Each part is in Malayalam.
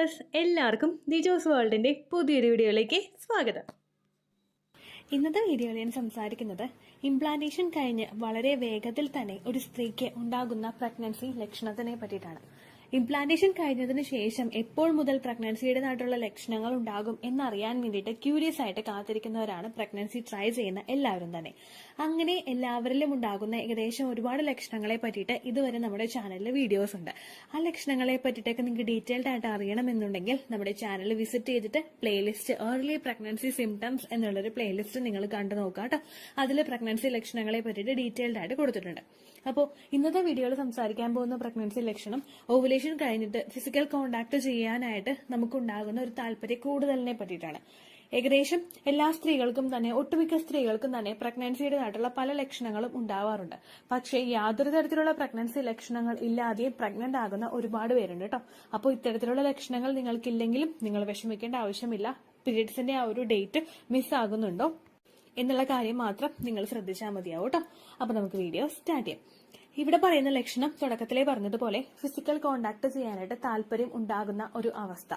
വ്യൂവേഴ്സ്, എല്ലാവർക്കും ദിജോസ് വേൾഡിന്റെ പുതിയൊരു വീഡിയോയിലേക്ക് സ്വാഗതം. ഇന്നത്തെ വീഡിയോയിൽ ഞാൻ സംസാരിക്കുന്നത് ഇംപ്ലാന്റേഷൻ കഴിഞ്ഞ് വളരെ വേഗത്തിൽ തന്നെ ഒരു സ്ത്രീക്ക് ഉണ്ടാകുന്ന പ്രഗ്നൻസി ലക്ഷണത്തിനെ പറ്റിയിട്ടാണ്. ഇംപ്ലാന്റേഷൻ കഴിഞ്ഞതിന് ശേഷം എപ്പോൾ മുതൽ പ്രഗ്നൻസിയുടേതായിട്ടുള്ള ലക്ഷണങ്ങൾ ഉണ്ടാകും എന്നറിയാൻ വേണ്ടിയിട്ട് ക്യൂരിയസ് ആയിട്ട് കാത്തിരിക്കുന്നവരാണ് പ്രഗ്നൻസി ട്രൈ ചെയ്യുന്ന എല്ലാവരും തന്നെ. അങ്ങനെ എല്ലാവരിലും ഉണ്ടാകുന്ന ഏകദേശം ഒരുപാട് ലക്ഷണങ്ങളെ പറ്റിയിട്ട് ഇതുവരെ നമ്മുടെ ചാനലിൽ വീഡിയോസ് ഉണ്ട്. ആ ലക്ഷണങ്ങളെ പറ്റിയിട്ടൊക്കെ നിങ്ങൾക്ക് ഡീറ്റെയിൽഡ് ആയിട്ട് അറിയണമെന്നുണ്ടെങ്കിൽ നമ്മുടെ ചാനൽ വിസിറ്റ് ചെയ്തിട്ട് പ്ലേലിസ്റ്റ് ഏർലി പ്രഗ്നൻസി സിംറ്റംസ് എന്നുള്ളൊരു പ്ലേലിസ്റ്റ് നിങ്ങൾ കണ്ടു നോക്കുക കേട്ടോ. അതിൽ പ്രഗ്നൻസി ലക്ഷണങ്ങളെ പറ്റിയിട്ട് ഡീറ്റെയിൽഡ് ആയിട്ട് കൊടുത്തിട്ടുണ്ട്. അപ്പോൾ ഇന്നത്തെ വീഡിയോയിൽ സംസാരിക്കാൻ പോകുന്ന പ്രഗ്നൻസി ലക്ഷണം ഓവുലേഷൻ കഴിഞ്ഞിട്ട് ഫിസിക്കൽ കോണ്ടാക്ട് ചെയ്യാനായിട്ട് നമുക്കുണ്ടാകുന്ന ഒരു താല്പര്യം കൂടുതലിനെ പറ്റിയിട്ടാണ്. ഏകദേശം എല്ലാ സ്ത്രീകൾക്കും തന്നെ, ഒട്ടുമിക്ക സ്ത്രീകൾക്കും തന്നെ പ്രഗ്നൻസിയുടേതായിട്ടുള്ള പല ലക്ഷണങ്ങളും ഉണ്ടാവാറുണ്ട്. പക്ഷേ യാതൊരു തരത്തിലുള്ള പ്രഗ്നൻസി ലക്ഷണങ്ങൾ ഇല്ലാതെയും പ്രഗ്നന്റ് ആകുന്ന ഒരുപാട് പേരുണ്ട് കേട്ടോ. അപ്പോൾ ഇത്തരത്തിലുള്ള ലക്ഷണങ്ങൾ നിങ്ങൾക്കില്ലെങ്കിലും നിങ്ങൾ വിഷമിക്കേണ്ട ആവശ്യമില്ല. പീരീഡ്സിന്റെ ആ ഒരു ഡേറ്റ് മിസ്സാകുന്നുണ്ടോ എന്നുള്ള കാര്യം മാത്രം നിങ്ങൾ ശ്രദ്ധിച്ചാൽ മതിയാവും കേട്ടോ. അപ്പൊ നമുക്ക് വീഡിയോ സ്റ്റാർട്ട് ചെയ്യാം. ഇവിടെ പറയുന്ന ലക്ഷണം തുടക്കത്തിലേ പറഞ്ഞതുപോലെ ഫിസിക്കൽ കോണ്ടാക്ട് ചെയ്യാനായിട്ട് താല്പര്യം ഉണ്ടാകുന്ന ഒരു അവസ്ഥ.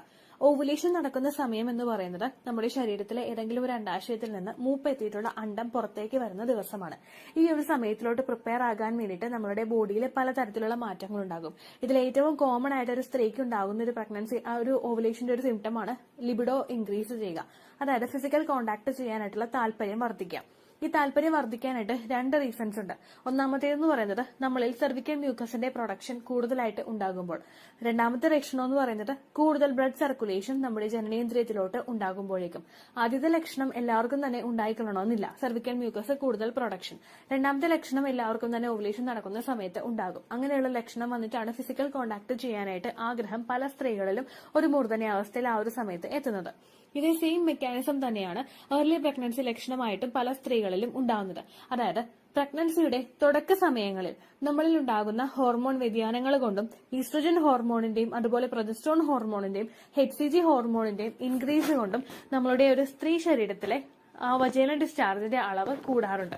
ഓവുലേഷൻ നടക്കുന്ന സമയം എന്ന് പറയുന്നത് നമ്മുടെ ശരീരത്തിലെ ഏതെങ്കിലും ഒരു അണ്ടാശയത്തിൽ നിന്ന് മൂപ്പെത്തിയിട്ടുള്ള അണ്ടം പുറത്തേക്ക് വരുന്ന ദിവസമാണ്. ഈ ഒരു സമയത്തിലോട്ട് പ്രിപ്പയർ ആകാൻ വേണ്ടിയിട്ട് നമ്മുടെ ബോഡിയിൽ പലതരത്തിലുള്ള മാറ്റങ്ങൾ ഉണ്ടാകും. ഇതിൽ ഏറ്റവും കോമൺ ആയിട്ട് ഒരു സ്ത്രീക്ക് ഉണ്ടാകുന്ന ഒരു പ്രഗ്നൻസി ആ ഒരു ഓവുലേഷന്റെ ഒരു സിംറ്റമാണ് ലിബിഡോ ഇൻക്രീസ് ചെയ്യുക. അതായത് ഫിസിക്കൽ കോണ്ടാക്ട് ചെയ്യാനായിട്ടുള്ള താല്പര്യം വർദ്ധിക്കുക. ഈ താല്പര്യം വർദ്ധിക്കാനായിട്ട് രണ്ട് റീസൺസ് ഉണ്ട്. ഒന്നാമത്തേതെന്ന് പറയുന്നത് നമ്മളിൽ സെർവിക്കൽ മ്യൂക്കസിന്റെ പ്രൊഡക്ഷൻ കൂടുതലായിട്ട് ഉണ്ടാകുമ്പോൾ. രണ്ടാമത്തെ ലക്ഷണം എന്ന് പറയുന്നത് കൂടുതൽ ബ്ലഡ് സർക്കുലേഷൻ നമ്മുടെ ജനനേന്ദ്രിയത്തിലോട്ട് ഉണ്ടാകുമ്പോഴേക്കും. ആദ്യത്തെ ലക്ഷണം എല്ലാവർക്കും തന്നെ ഉണ്ടായിക്കൊള്ളണമെന്നില്ല, സെർവിക്കൽ മ്യൂക്കസ് കൂടുതൽ പ്രൊഡക്ഷൻ. രണ്ടാമത്തെ ലക്ഷണം എല്ലാവർക്കും തന്നെ ഓവുലേഷൻ നടക്കുന്ന സമയത്ത് ഉണ്ടാകും. അങ്ങനെയുള്ള ലക്ഷണം വന്നിട്ടാണ് ഫിസിക്കൽ കോണ്ടാക്ട് ചെയ്യാനായിട്ട് ആഗ്രഹം പല സ്ത്രീകളിലും ഒരു മൂർധന്യാവസ്ഥയിൽ ആ ഒരു സമയത്ത് എത്തുന്നത്. ഇതേ സെയിം മെക്കാനിസം തന്നെയാണ് ഏർലി പ്രഗ്നൻസി ലക്ഷണമായിട്ടും പല സ്ത്രീകളിലും ഉണ്ടാകുന്നത്. അതായത് പ്രഗ്നൻസിയുടെ തുടക്ക സമയങ്ങളിൽ നമ്മളിൽ ഉണ്ടാകുന്ന ഹോർമോൺ വ്യതിയാനങ്ങൾ കൊണ്ടും ഈസ്ട്രജൻ ഹോർമോണിന്റെയും അതുപോലെ പ്രൊജസ്ട്രോൺ ഹോർമോണിന്റെയും HCG ഹോർമോണിന്റെയും ഇൻക്രീസ് കൊണ്ടും നമ്മളുടെ ഒരു സ്ത്രീ ശരീരത്തിലെ വജൈനൽ ഡിസ്ചാർജിന്റെ അളവ് കൂടാറുണ്ട്.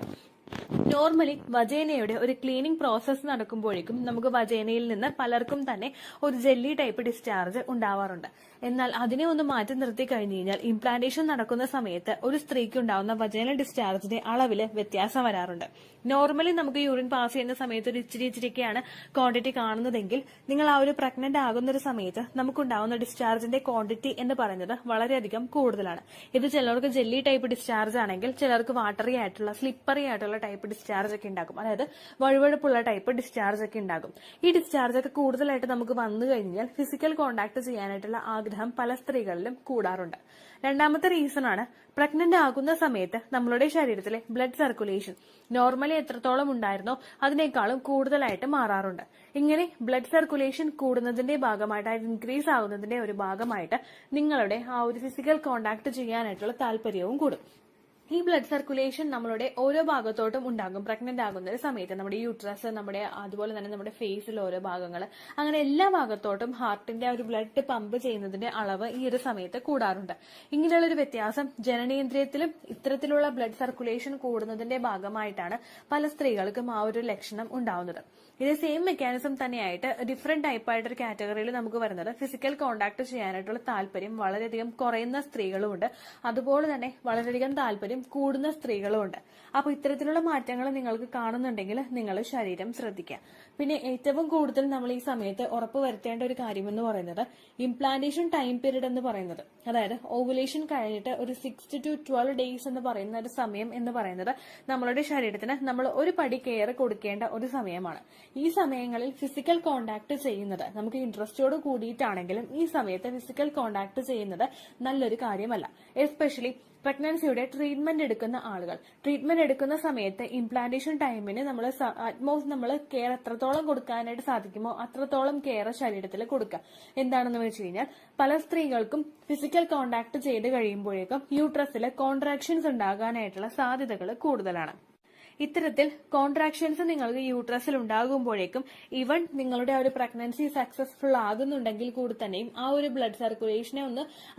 നോർമലി വജൈനയുടെ ഒരു ക്ലീനിങ് പ്രോസസ്സ് നടക്കുമ്പോഴേക്കും നമുക്ക് വജൈനയിൽ നിന്ന് പലർക്കും തന്നെ ഒരു ജെല്ലി ടൈപ്പ് ഡിസ്ചാർജ് ഉണ്ടാവാറുണ്ട്. എന്നാൽ അതിനെ ഒന്ന് മാറ്റി നിർത്തി കഴിഞ്ഞു കഴിഞ്ഞാൽ ഇംപ്ലാന്റേഷൻ നടക്കുന്ന സമയത്ത് ഒരു സ്ത്രീക്ക് ഉണ്ടാവുന്ന വജൈനൽ ഡിസ്ചാർജിന്റെ അളവിൽ വ്യത്യാസം വരാറുണ്ട്. നോർമലി നമുക്ക് യൂറിൻ പാസ് ചെയ്യുന്ന സമയത്ത് ഒരു ഇച്ചിരിയൊക്കെയാണ് ക്വാണ്ടിറ്റി കാണുന്നതെങ്കിൽ നിങ്ങൾ ആ ഒരു പ്രഗ്നന്റ് ആകുന്ന ഒരു സമയത്ത് നമുക്കുണ്ടാവുന്ന ഡിസ്ചാർജിന്റെ ക്വാണ്ടിറ്റി എന്ന് പറയുന്നത് വളരെയധികം കൂടുതലാണ്. ഇത് ചിലർക്ക് ജെല്ലി ടൈപ്പ് ഡിസ്ചാർജ് ആണെങ്കിൽ ചിലർക്ക് വാട്ടറി ആയിട്ടുള്ള സ്ലിപ്പറി ആയിട്ടുള്ള ടൈപ്പ് ഡിസ്ചാർജ് ഒക്കെ ഉണ്ടാകും. അതായത് വഴുവഴുപ്പുള്ള ടൈപ്പ് ഡിസ്ചാർജ് ഒക്കെ ഉണ്ടാകും. ഈ ഡിസ്ചാർജ് ഒക്കെ കൂടുതലായിട്ട് നമുക്ക് വന്നു കഴിഞ്ഞാൽ ഫിസിക്കൽ കോണ്ടാക്ട് ചെയ്യാനായിട്ടുള്ള ആഗ്രഹം പല സ്ത്രീകളിലും കൂടാറുണ്ട്. രണ്ടാമത്തെ റീസൺ ആണ് പ്രഗ്നന്റ് ആകുന്ന സമയത്ത് നമ്മളുടെ ശരീരത്തിലെ ബ്ലഡ് സർക്കുലേഷൻ നോർമലി എത്രത്തോളം ഉണ്ടായിരുന്നോ അതിനേക്കാളും കൂടുതലായിട്ട് മാറാറുണ്ട്. ഇങ്ങനെ ബ്ലഡ് സർക്കുലേഷൻ കൂടുന്നതിന്റെ ഭാഗമായിട്ട്, ഇൻക്രീസ് ആകുന്നതിന്റെ ഒരു ഭാഗമായിട്ട് നിങ്ങളുടെ ആ ഒരു ഫിസിക്കൽ കോണ്ടാക്ട് ചെയ്യാനായിട്ടുള്ള താല്പര്യവും കൂടും. ഈ ബ്ലഡ് സർക്കുലേഷൻ നമ്മളുടെ ഓരോ ഭാഗത്തോട്ടും ഉണ്ടാകും പ്രഗ്നന്റ് ആകുന്ന ഒരു സമയത്ത്. നമ്മുടെ യൂട്രസ്, നമ്മുടെ അതുപോലെ തന്നെ നമ്മുടെ ഫേസിൽ ഓരോ ഭാഗങ്ങൾ, അങ്ങനെ എല്ലാ ഭാഗത്തോട്ടും ഹാർട്ടിന്റെ ഒരു ബ്ലഡ് പമ്പ് ചെയ്യുന്നതിന്റെ അളവ് ഈ ഒരു സമയത്ത് കൂടാറുണ്ട്. ഇങ്ങനെയുള്ള ഒരു വ്യത്യാസം ജനനേന്ദ്രിയത്തിലും ഇത്തരത്തിലുള്ള ബ്ലഡ് സർക്കുലേഷൻ കൂടുന്നതിന്റെ ഭാഗമായിട്ടാണ് പല സ്ത്രീകൾക്കും ആ ഒരു ലക്ഷണം ഉണ്ടാവുന്നത്. ഇത് സെയിം മെക്കാനിസം തന്നെയായിട്ട് ഡിഫറെന്റ് ടൈപ്പായിട്ടൊരു കാറ്റഗറിയിൽ നമുക്ക് വരുന്നത് ഫിസിക്കൽ കോണ്ടാക്ട് ചെയ്യാനായിട്ടുള്ള താല്പര്യം വളരെയധികം കുറയുന്ന സ്ത്രീകളുമുണ്ട്. അതുപോലെ തന്നെ വളരെയധികം താല്പര്യം കൂടുന്ന സ്ത്രീകളുമുണ്ട്. അപ്പൊ ഇത്തരത്തിലുള്ള മാറ്റങ്ങൾ നിങ്ങൾക്ക് കാണുന്നുണ്ടെങ്കിൽ നിങ്ങൾ ശരീരം ശ്രദ്ധിക്കുക. പിന്നെ ഏറ്റവും കൂടുതൽ നമ്മൾ ഈ സമയത്ത് ഉറപ്പുവരുത്തേണ്ട ഒരു കാര്യമെന്ന് പറയുന്നത് ഇംപ്ലാന്റേഷൻ ടൈം പീരീഡ് എന്ന് പറയുന്നത്, അതായത് ഓവുലേഷൻ കഴിഞ്ഞിട്ട് ഒരു 6 to 12 days എന്ന് പറയുന്ന ഒരു സമയം എന്ന് പറയുന്നത് നമ്മളുടെ ശരീരത്തിന് നമ്മൾ ഒരു പടി കെയർ കൊടുക്കേണ്ട ഒരു സമയമാണ്. ഈ സമയങ്ങളിൽ ഫിസിക്കൽ കോണ്ടാക്ട് ചെയ്യുന്നത് നമുക്ക് ഇൻട്രസ്റ്റോട് കൂടിയിട്ടാണെങ്കിലും ഈ സമയത്ത് ഫിസിക്കൽ കോണ്ടാക്ട് ചെയ്യുന്നത് നല്ലൊരു കാര്യമല്ല. എസ്പെഷ്യലി പ്രഗ്നൻസിയുടെ ട്രീറ്റ്മെന്റ് എടുക്കുന്ന ആളുകൾ. ട്രീറ്റ്മെന്റ് എടുക്കുന്ന സമയത്ത് ഇംപ്ലാന്റേഷൻ ടൈമിന് നമ്മൾ കെയർ എത്രത്തോളം കൊടുക്കാനായിട്ട് സാധിക്കുമോ അത്രത്തോളം കെയർ ശരീരത്തിൽ കൊടുക്കുക. എന്താണെന്ന് വെച്ച് കഴിഞ്ഞാൽ പല സ്ത്രീകൾക്കും ഫിസിക്കൽ കോണ്ടാക്ട് ചെയ്ത് കഴിയുമ്പോഴേക്കും യൂട്രസിൽ കോൺട്രാക്ഷൻസ് ഉണ്ടാകാനായിട്ടുള്ള സാധ്യതകൾ കൂടുതലാണ്. ഇത്തരത്തിൽ കോൺട്രാക്ഷൻസ് നിങ്ങൾക്ക് യൂട്രസിൽ ഉണ്ടാകുമ്പോഴേക്കും ഈവൻ നിങ്ങളുടെ ആ ഒരു പ്രഗ്നൻസി സക്സസ്ഫുൾ ആകുന്നുണ്ടെങ്കിൽ കൂടി തന്നെയും ആ ഒരു ബ്ലഡ് സർക്കുലേഷനെ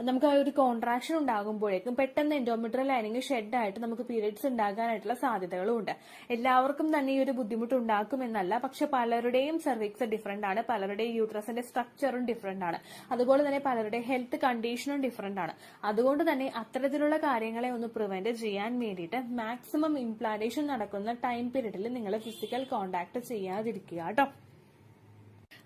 നമുക്ക് ആ ഒരു കോൺട്രാക്ഷൻ ഉണ്ടാകുമ്പോഴേക്കും പെട്ടെന്ന് എൻഡോമെട്രിയൽ ലൈനിങ് ഷെഡ് ആയിട്ട് നമുക്ക് പീരിയഡ്സ് ഉണ്ടാകാനായിട്ടുള്ള സാധ്യതകളും ഉണ്ട്. എല്ലാവർക്കും തന്നെ ഈ ഒരു ബുദ്ധിമുട്ട് ഉണ്ടാക്കുമെന്നല്ല, പക്ഷെ പലരുടെയും സെർവിക്സ് ഡിഫറെന്റ് ആണ്, പലരുടെയും യൂട്രസിന്റെ സ്ട്രക്ചറും ഡിഫറെന്റ് ആണ്, അതുപോലെ തന്നെ പലരുടെ ഹെൽത്ത് കണ്ടീഷനും ഡിഫറെന്റ് ആണ്. അതുകൊണ്ട് തന്നെ അത്തരത്തിലുള്ള കാര്യങ്ങളെ ഒന്ന് പ്രിവെന്റ് ചെയ്യാൻ വേണ്ടിയിട്ട് മാക്സിമം ഇംപ്ലാന്റേഷൻ നടക്കുന്ന ടൈം പീരീഡിൽ നിങ്ങൾ ഫിസിക്കൽ കോണ്ടാക്ട് ചെയ്യാതിരിക്കുക കേട്ടോ.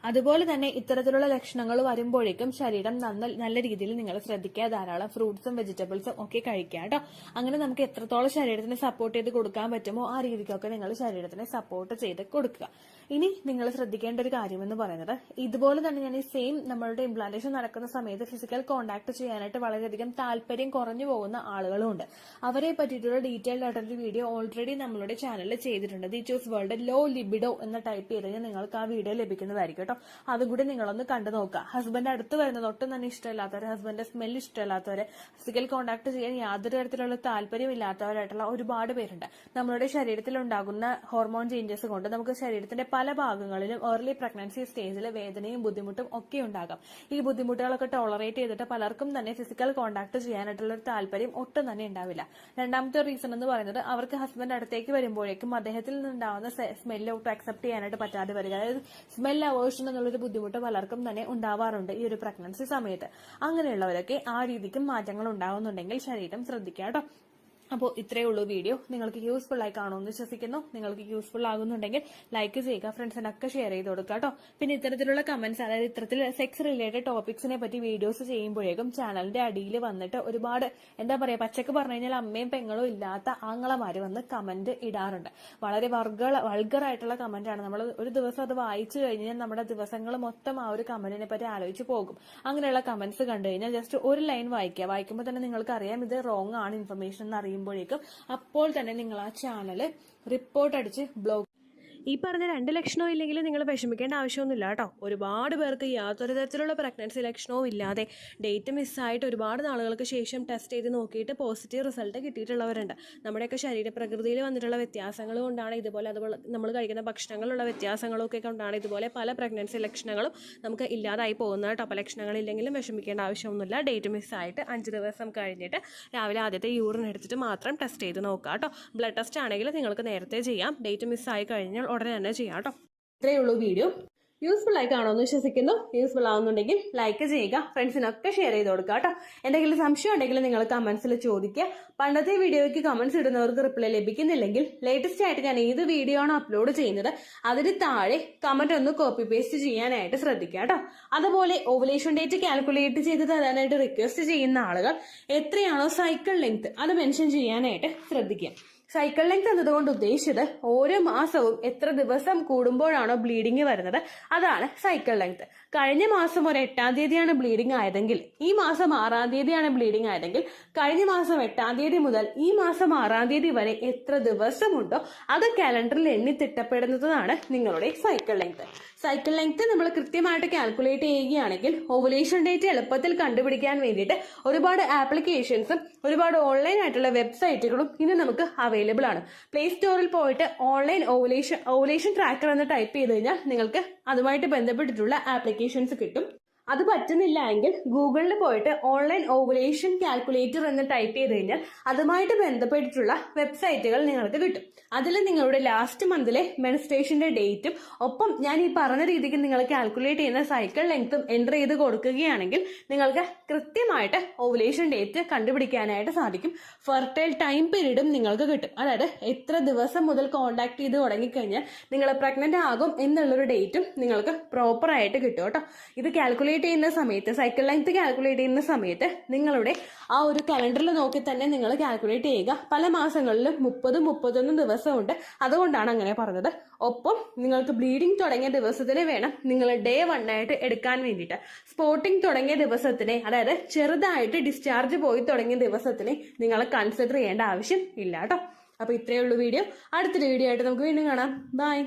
അതുപോലെ തന്നെ ഇത്തരത്തിലുള്ള ലക്ഷണങ്ങൾ വരുമ്പോഴേക്കും ശരീരം നല്ല രീതിയിൽ നിങ്ങൾ ശ്രദ്ധിക്കുക, ധാരാളം ഫ്രൂട്ട്സും വെജിറ്റബിൾസും ഒക്കെ കഴിക്കുക കേട്ടോ. അങ്ങനെ നമുക്ക് എത്രത്തോളം ശരീരത്തിന് സപ്പോർട്ട് ചെയ്ത് കൊടുക്കാൻ പറ്റുമോ ആ രീതിക്കൊക്കെ നിങ്ങൾ ശരീരത്തിനെ സപ്പോർട്ട് ചെയ്ത് കൊടുക്കുക. ഇനി നിങ്ങൾ ശ്രദ്ധിക്കേണ്ട ഒരു കാര്യം എന്ന് പറയുന്നത്, ഇതുപോലെ തന്നെ ഞാൻ ഈ സെയിം നമ്മളുടെ ഇംപ്ലാന്റേഷൻ നടക്കുന്ന സമയത്ത് ഫിസിക്കൽ കോണ്ടാക്ട് ചെയ്യാനായിട്ട് വളരെയധികം താല്പര്യം കുറഞ്ഞു പോകുന്ന ആളുകളും ഉണ്ട്. അവരെ പറ്റിയിട്ടുള്ള ഡീറ്റെയിൽഡ് ആയിട്ടൊരു വീഡിയോ ഓൾറെഡി നമ്മളുടെ ചാനലിൽ ചെയ്തിട്ടുണ്ട്. The choose world low libido എന്ന് ടൈപ്പ് ചെയ്ത് കഴിഞ്ഞാൽ നിങ്ങൾക്ക് ആ വീഡിയോ ലഭിക്കുന്നതായിരിക്കും കേട്ടോ. അതുകൂടി നിങ്ങളൊന്ന് കണ്ടു നോക്കുക. ഹസ്ബൻഡ് അടുത്ത് വരുന്നത് ഒട്ടും തന്നെ ഇഷ്ടമില്ലാത്തവര്, ഹസ്ബൻഡിന്റെ സ്മെൽ ഇഷ്ടമില്ലാത്തവര്, ഫിസിക്കൽ കോണ്ടാക്ട് ചെയ്യാൻ യാതൊരു തരത്തിലുള്ള താല്പര്യമില്ലാത്തവരായിട്ടുള്ള ഒരുപാട് പേരുണ്ട്. നമ്മളുടെ ശരീരത്തിൽ ഉണ്ടാകുന്ന ഹോർമോൺ ചേഞ്ചസ് കൊണ്ട് നമുക്ക് ശരീരത്തിന്റെ പല ഭാഗങ്ങളിലും ഏർലി പ്രഗ്നൻസി സ്റ്റേജിൽ വേദനയും ബുദ്ധിമുട്ടും ഒക്കെ ഉണ്ടാകാം. ഈ ബുദ്ധിമുട്ടുകളൊക്കെ ടോളറേറ്റ് ചെയ്തിട്ട് പലർക്കും തന്നെ ഫിസിക്കൽ കോണ്ടാക്ട് ചെയ്യാനായിട്ടുള്ള ഒരു താല്പര്യം ഒട്ടും തന്നെ ഉണ്ടാവില്ല. രണ്ടാമത്തെ റീസൺ എന്ന് പറയുന്നത്, അവർക്ക് ഹസ്ബൻഡ് അടുത്തേക്ക് വരുമ്പോഴേക്കും അദ്ദേഹത്തിൽ നിന്നുണ്ടാവുന്ന സ്മെല്ല് ഒട്ടും അക്സെപ്റ്റ് ചെയ്യാനായിട്ട് പറ്റാതെ വരിക, അതായത് സ്മെൽ അവേഴ്ഷൻ എന്നുള്ളൊരു ബുദ്ധിമുട്ട് പലർക്കും തന്നെ ഉണ്ടാവാറുണ്ട് ഈ ഒരു പ്രഗ്നൻസി സമയത്ത്. അങ്ങനെയുള്ളവരൊക്കെ ആ രീതിക്കും മാറ്റങ്ങൾ ഉണ്ടാവുന്നുണ്ടെങ്കിൽ ശരീരം ശ്രദ്ധിക്കുക കേട്ടോ. അപ്പോൾ ഇത്രയേ ഉള്ളൂ വീഡിയോ. നിങ്ങൾക്ക് യൂസ്ഫുൾ ആയി കാണുമെന്ന് വിശ്വസിക്കുന്നു. നിങ്ങൾക്ക് യൂസ്ഫുൾ ആകുന്നുണ്ടെങ്കിൽ ലൈക്ക് ചെയ്യുക, ഫ്രണ്ട്സിനൊക്കെ ഷെയർ ചെയ്ത് കൊടുക്കുക കേട്ടോ. പിന്നെ ഇത്തരത്തിലുള്ള കമന്റ്സ്, അതായത് ഇത്തരത്തിൽ സെക്സ് റിലേറ്റഡ് ടോപ്പിക്സിനെ പറ്റി വീഡിയോസ് ചെയ്യുമ്പോഴേക്കും ചാനലിന്റെ അടിയിൽ വന്നിട്ട് ഒരുപാട് എന്താ പറയാ, പച്ചക്ക് പറഞ്ഞു കഴിഞ്ഞാൽ അമ്മയും പെങ്ങളും ഇല്ലാത്ത ആങ്ങളമാര് വന്ന് കമന്റ് ഇടാറുണ്ട്. വളരെ വൾഗർ ആയിട്ടുള്ള കമന്റ് ആണ്. നമ്മൾ ഒരു ദിവസം അത് വായിച്ചു കഴിഞ്ഞാൽ നമ്മുടെ ദിവസങ്ങൾ മൊത്തം ആ ഒരു കമന്റിനെ പറ്റി ആലോചിച്ച് പോകും. അങ്ങനെയുള്ള കമന്റ്സ് കണ്ടു കഴിഞ്ഞാൽ ജസ്റ്റ് ഒരു ലൈൻ വായിക്കുക. വായിക്കുമ്പോൾ തന്നെ നിങ്ങൾക്ക് അറിയാം ഇത് റോങ് ആണ് ഇൻഫർമേഷൻ എന്ന് അറിയുമ്പോഴേക്കും അപ്പോൾ തന്നെ നിങ്ങൾ ആ ചാനല് റിപ്പോർട്ട് അടിച്ച് ബ്ലോക്ക്. ഈ പറഞ്ഞ 2 ലക്ഷണവും ഇല്ലെങ്കിൽ നിങ്ങൾ വിഷമിക്കേണ്ട ആവശ്യമൊന്നുമില്ല കേട്ടോ. ഒരുപാട് പേർക്ക് യാതൊരു തരത്തിലുള്ള പ്രഗ്നൻസി ലക്ഷണവും ഇല്ലാതെ ഡേറ്റ് മിസ്സായിട്ട് ഒരുപാട് നാളുകൾക്ക് ശേഷം ടെസ്റ്റ് ചെയ്ത് നോക്കിയിട്ട് പോസിറ്റീവ് റിസൾട്ട് കിട്ടിയിട്ടുള്ളവരുണ്ട്. നമ്മുടെയൊക്കെ ശരീരപ്രകൃതിയിൽ വന്നിട്ടുള്ള വ്യത്യാസങ്ങൾ കൊണ്ടാണ് അതുപോലെ നമ്മൾ കഴിക്കുന്ന ഭക്ഷണങ്ങളുള്ള വ്യത്യാസങ്ങളും ഒക്കെ കൊണ്ടാണ് ഇതുപോലെ പല പ്രഗ്നൻസി ലക്ഷണങ്ങളും നമുക്ക് ഇല്ലാതായി പോകുന്നത് കേട്ടോ. അപ്പോൾ ലക്ഷണങ്ങളില്ലെങ്കിലും വിഷമിക്കേണ്ട ആവശ്യമൊന്നുമില്ല. ഡേറ്റ് മിസ്സായിട്ട് 5 ദിവസം കഴിഞ്ഞിട്ട് രാവിലെ ആദ്യത്തെ യൂറിൻ എടുത്തിട്ട് മാത്രം ടെസ്റ്റ് ചെയ്ത് നോക്കുക കേട്ടോ. ബ്ലഡ് ടെസ്റ്റ് ആണെങ്കിൽ നിങ്ങൾക്ക് നേരത്തെ ചെയ്യാം, ഡേറ്റ് മിസ്സായി കഴിഞ്ഞാൽ ഉടനെ തന്നെ ചെയ്യാം കേട്ടോ. ഇത്രയേ ഉള്ളൂ വീഡിയോ. യൂസ്ഫുൾ ആയി കാണുമെന്ന് വിശ്വസിക്കുന്നു. യൂസ്ഫുൾ ആവുന്നുണ്ടെങ്കിൽ ലൈക്ക് ചെയ്യുക, ഫ്രണ്ട്സിനൊക്കെ ഷെയർ ചെയ്ത് കൊടുക്കുക കേട്ടോ. എന്തെങ്കിലും സംശയം ഉണ്ടെങ്കിൽ നിങ്ങൾ കമന്റ്സിൽ ചോദിക്കുക. പണ്ടത്തെ വീഡിയോയ്ക്ക് കമന്റ്സ് ഇടുന്നവർക്ക് റിപ്ലൈ ലഭിക്കുന്നില്ലെങ്കിൽ ലേറ്റസ്റ്റ് ആയിട്ട് ഞാൻ ഏത് വീഡിയോ ആണോ അപ്ലോഡ് ചെയ്യുന്നത് അതിന് താഴെ കമന്റ് ഒന്ന് കോപ്പി പേസ്റ്റ് ചെയ്യാനായിട്ട് ശ്രദ്ധിക്കുക കേട്ടോ. അതുപോലെ ഓവുലേഷൻ ഡേറ്റ് കാൽക്കുലേറ്റ് ചെയ്ത് തരാനായിട്ട് റിക്വസ്റ്റ് ചെയ്യുന്ന ആളുകൾ എത്രയാണോ സൈക്കിൾ ലെങ്ത് അത് മെൻഷൻ ചെയ്യാനായിട്ട് ശ്രദ്ധിക്കുക. സൈക്കിൾ ലെങ്ത് എന്നതുകൊണ്ട് ഉദ്ദേശിച്ചത് ഓരോ മാസവും എത്ര ദിവസം കൂടുമ്പോഴാണോ ബ്ലീഡിങ് വരുന്നത് അതാണ് സൈക്കിൾ ലെങ്ത്. കഴിഞ്ഞ മാസം ഒരു 8-ാം തീയതിയാണ് ബ്ലീഡിങ് ആയതെങ്കിൽ ഈ മാസം 6-ാം തീയതിയാണ് ബ്ലീഡിങ് ആയതെങ്കിൽ കഴിഞ്ഞ മാസം 8-ാം തീയതി മുതൽ ഈ മാസം 6-ാം തീയതി വരെ എത്ര ദിവസമുണ്ടോ അത് കാലണ്ടറിൽ എണ്ണി തിട്ടപ്പെടുന്നതാണ് നിങ്ങളുടെ സൈക്കിൾ ലെങ്ത്. സൈക്കിൾ ലെങ്ത് നമ്മൾ കൃത്യമായിട്ട് കാൽക്കുലേറ്റ് ചെയ്യുകയാണെങ്കിൽ ഓവുലേഷൻ ഡേറ്റ് എളുപ്പത്തിൽ കണ്ടുപിടിക്കാൻ വേണ്ടിയിട്ട് ഒരുപാട് ആപ്ലിക്കേഷൻസും ഒരുപാട് ഓൺലൈൻ ആയിട്ടുള്ള വെബ്സൈറ്റുകളും ഇന്ന് നമുക്ക് അവൈലബിൾ ആണ്. പ്ലേ സ്റ്റോറിൽ പോയിട്ട് ഓൺലൈൻ ഓവുലേഷൻ ട്രാക്കർ എന്ന് ടൈപ്പ് ചെയ്ത് കഴിഞ്ഞാൽ നിങ്ങൾക്ക് അതുമായിട്ട് ബന്ധപ്പെട്ടിട്ടുള്ള ആപ്ലിക്കേഷൻസ് കിട്ടും. അത് പറ്റുന്നില്ല എങ്കിൽ ഗൂഗിളിൽ പോയിട്ട് ഓൺലൈൻ ഓവുലേഷൻ കാൽക്കുലേറ്റർ എന്ന് ടൈപ്പ് ചെയ്ത് കഴിഞ്ഞാൽ അതുമായിട്ട് ബന്ധപ്പെട്ടിട്ടുള്ള വെബ്സൈറ്റുകൾ നിങ്ങൾക്ക് കിട്ടും. അതിൽ നിങ്ങളുടെ ലാസ്റ്റ് മന്തിലെ മെൻസ്ട്രേഷന്റെ ഡേറ്റും ഒപ്പം ഞാൻ ഈ പറഞ്ഞ രീതിക്ക് നിങ്ങൾ കാൽക്കുലേറ്റ് ചെയ്യുന്ന സൈക്കിൾ ലെങ്ത്തും എൻ്റർ ചെയ്ത് കൊടുക്കുകയാണെങ്കിൽ നിങ്ങൾക്ക് കൃത്യമായിട്ട് ഓവുലേഷൻ ഡേറ്റ് കണ്ടുപിടിക്കാനായിട്ട് സാധിക്കും. ഫെർട്ടൈൽ ടൈം പീരീഡും നിങ്ങൾക്ക് കിട്ടും. അതായത് എത്ര ദിവസം മുതൽ കോണ്ടാക്ട് ചെയ്ത് തുടങ്ങിക്കഴിഞ്ഞാൽ നിങ്ങൾ പ്രഗ്നന്റ് ആകും എന്നുള്ളൊരു ഡേറ്റും നിങ്ങൾക്ക് പ്രോപ്പറായിട്ട് കിട്ടും കേട്ടോ. ഇത് കാൽക്കുലേറ്റ് ചെയ്യുന്ന സമയത്ത് സൈക്കിൾ ലെങ്ത് കാൽക്കുലേറ്റ് ചെയ്യുന്ന സമയത്ത് നിങ്ങളുടെ ആ ഒരു കലണ്ടറിൽ നോക്കി തന്നെ നിങ്ങൾ കാൽക്കുലേറ്റ് ചെയ്യുക. പല മാസങ്ങളിലും 30-31 ദിവസമുണ്ട്, അതുകൊണ്ടാണ് അങ്ങനെ പറഞ്ഞത്. ഒപ്പം നിങ്ങൾക്ക് ബ്ലീഡിങ് തുടങ്ങിയ ദിവസത്തിന് വേണം നിങ്ങൾ ഡേ 1 ആയിട്ട് എടുക്കാൻ വേണ്ടിയിട്ട്. സ്പോട്ടിങ് തുടങ്ങിയ ദിവസത്തിനെ, അതായത് ചെറുതായിട്ട് ഡിസ്ചാർജ് പോയി തുടങ്ങിയ ദിവസത്തിനെ നിങ്ങൾ കൺസിഡർ ചെയ്യേണ്ട ആവശ്യം ഇല്ല കേട്ടോ. അപ്പൊ ഇത്രയേ ഉള്ളൂ വീഡിയോ. അടുത്തൊരു വീഡിയോ ആയിട്ട് നമുക്ക് വീണ്ടും കാണാം. ബൈ.